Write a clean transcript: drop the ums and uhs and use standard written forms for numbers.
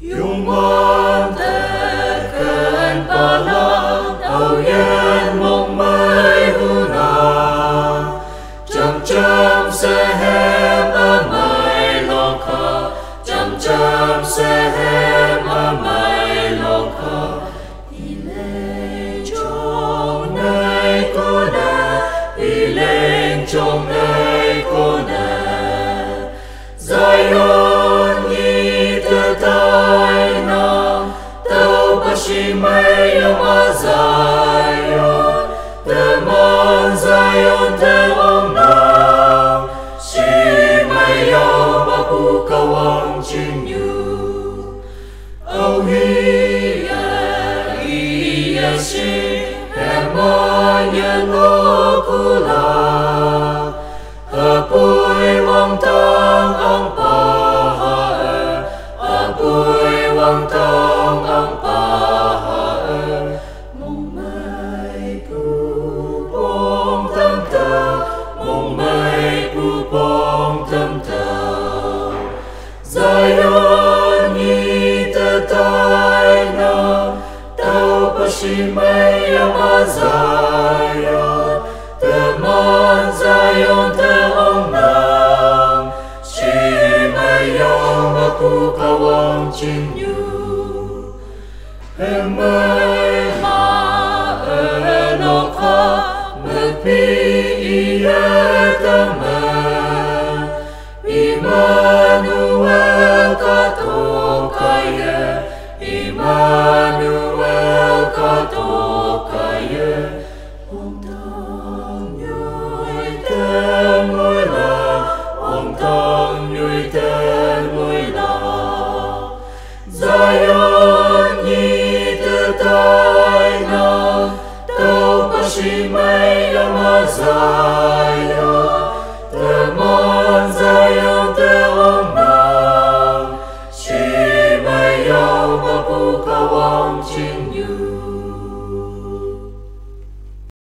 Yung mantekan pala tao yan mong may huna chăm sehem amai loka chăm sehem amai loka ileng trong nay cô na ileng trong nay cô na Zion nhi tự tai na tao bashi mai ama Zion the man Zion the ông na si mai yo ba pu kawang chin yu oh hi si ma nya lo kula apoi wang tang ang pa apoi wang tang ang pa mong mai pu bong tâm ta mong mai pu bong tâm ta Zion nhi ta tai na tao pa si mai ama Zion the man Zion the ông nàng si mai yong ma pu kawang chin yu em mai ma no kha me pi ia ta ma Emmanuel ka to kaye Emmanuel ka to kaye ông thang nhui tên ngôi la ông thang nhui tên ngôi la Zion nhi tự tai na tao pa si mai ama Zion the man Zion the ông nàng si mai yao ma pu kawang chin